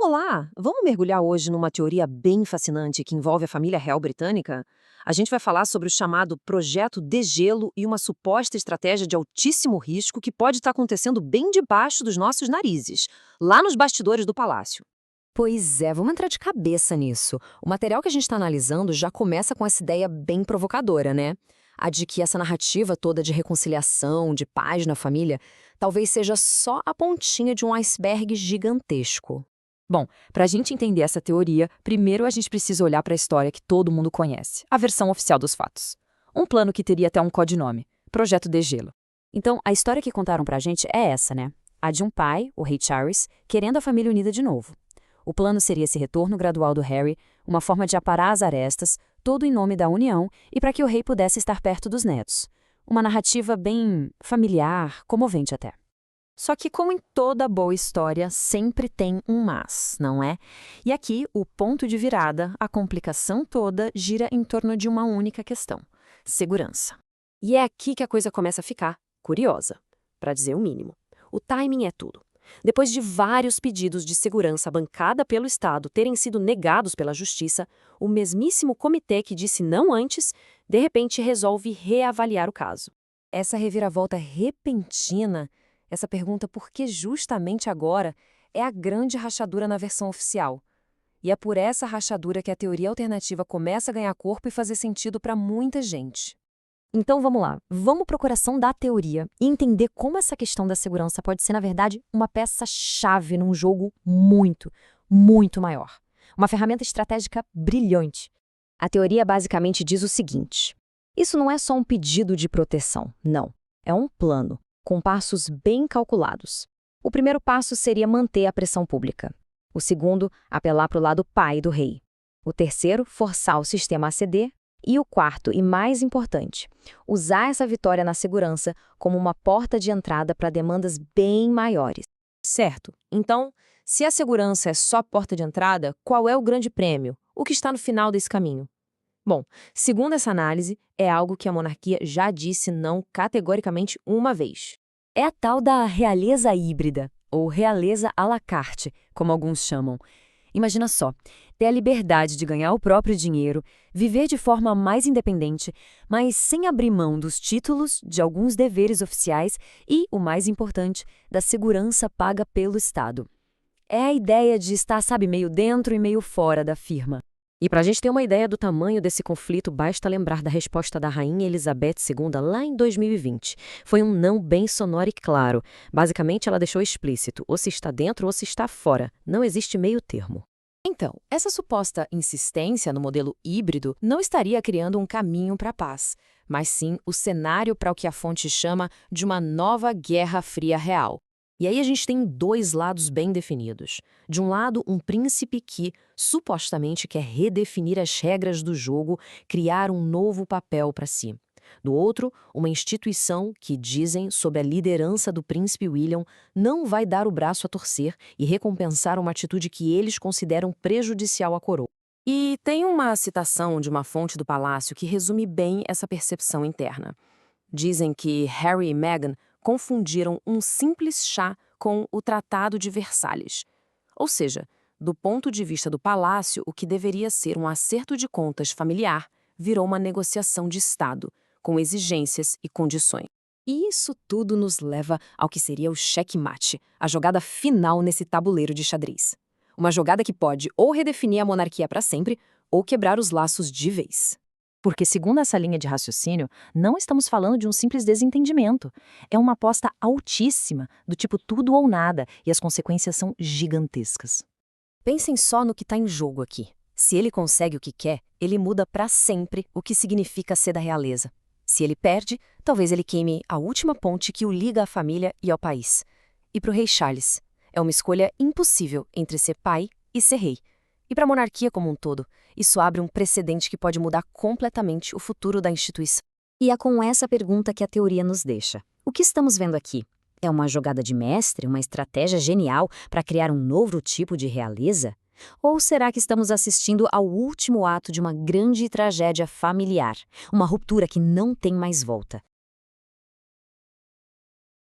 Olá! Vamos mergulhar hoje numa teoria bem fascinante que envolve a família real britânica? A gente vai falar sobre o chamado Projeto Degelo e uma suposta estratégia de altíssimo risco que pode estar acontecendo bem debaixo dos nossos narizes, lá nos bastidores do palácio. Pois é, vamos entrar de cabeça nisso. O material que a gente está analisando já começa com essa ideia bem provocadora, né? A de que essa narrativa toda de reconciliação, de paz na família, talvez seja só a pontinha de um iceberg gigantesco. Bom, para a gente entender essa teoria, primeiro a gente precisa olhar para a história que todo mundo conhece, a versão oficial dos fatos. Um plano que teria até um codinome, Projeto Degelo. Então, a história que contaram para a gente é essa, né? A de um pai, o rei Charles, querendo a família unida de novo. O plano seria esse retorno gradual do Harry, uma forma de aparar as arestas, todo em nome da união e para que o rei pudesse estar perto dos netos. Uma narrativa bem familiar, comovente até. Só que, como em toda boa história, sempre tem um mas, não é? E aqui, o ponto de virada, a complicação toda, gira em torno de uma única questão: segurança. E é aqui que a coisa começa a ficar curiosa, para dizer o mínimo. O timing é tudo. Depois de vários pedidos de segurança bancada pelo Estado terem sido negados pela Justiça, o mesmíssimo comitê que disse não antes, de repente resolve reavaliar o caso. Essa reviravolta repentina, essa pergunta por que justamente agora, é a grande rachadura na versão oficial. E é por essa rachadura que a teoria alternativa começa a ganhar corpo e fazer sentido para muita gente. Então vamos lá, vamos para o coração da teoria e entender como essa questão da segurança pode ser, na verdade, uma peça-chave num jogo muito, muito maior. Uma ferramenta estratégica brilhante. A teoria basicamente diz o seguinte: isso não é só um pedido de proteção, não. É um plano, com passos bem calculados. O primeiro passo seria manter a pressão pública. O segundo, apelar para o lado pai do rei. O terceiro, forçar o sistema a ceder. E o quarto, e mais importante, usar essa vitória na segurança como uma porta de entrada para demandas bem maiores. Certo. Então, se a segurança é só porta de entrada, qual é o grande prêmio? O que está no final desse caminho? Bom, segundo essa análise, é algo que a monarquia já disse não categoricamente uma vez. É a tal da realeza híbrida, ou realeza à la carte, como alguns chamam. Imagina só, ter a liberdade de ganhar o próprio dinheiro, viver de forma mais independente, mas sem abrir mão dos títulos, de alguns deveres oficiais e, o mais importante, da segurança paga pelo Estado. É a ideia de estar, sabe, meio dentro e meio fora da firma. E para a gente ter uma ideia do tamanho desse conflito, basta lembrar da resposta da Rainha Elizabeth II lá em 2020. Foi um não bem sonoro e claro. Basicamente, ela deixou explícito: ou se está dentro ou se está fora. Não existe meio termo. Então, essa suposta insistência no modelo híbrido não estaria criando um caminho para a paz, mas sim o cenário para o que a fonte chama de uma nova Guerra Fria real. E aí a gente tem dois lados bem definidos. De um lado, um príncipe que, supostamente, quer redefinir as regras do jogo, criar um novo papel para si. Do outro, uma instituição que, dizem, sob a liderança do príncipe William, não vai dar o braço a torcer e recompensar uma atitude que eles consideram prejudicial à coroa. E tem uma citação de uma fonte do palácio que resume bem essa percepção interna. Dizem que Harry e Meghan confundiram um simples chá com o Tratado de Versalhes. Ou seja, do ponto de vista do palácio, o que deveria ser um acerto de contas familiar virou uma negociação de Estado, com exigências e condições. E isso tudo nos leva ao que seria o checkmate, a jogada final nesse tabuleiro de xadrez. Uma jogada que pode ou redefinir a monarquia para sempre, ou quebrar os laços de vez. Porque, segundo essa linha de raciocínio, não estamos falando de um simples desentendimento. É uma aposta altíssima, do tipo tudo ou nada, e as consequências são gigantescas. Pensem só no que está em jogo aqui. Se ele consegue o que quer, ele muda para sempre o que significa ser da realeza. Se ele perde, talvez ele queime a última ponte que o liga à família e ao país. E para o rei Charles, é uma escolha impossível entre ser pai e ser rei. E para a monarquia como um todo, isso abre um precedente que pode mudar completamente o futuro da instituição. E é com essa pergunta que a teoria nos deixa. O que estamos vendo aqui? É uma jogada de mestre, uma estratégia genial para criar um novo tipo de realeza? Ou será que estamos assistindo ao último ato de uma grande tragédia familiar, uma ruptura que não tem mais volta?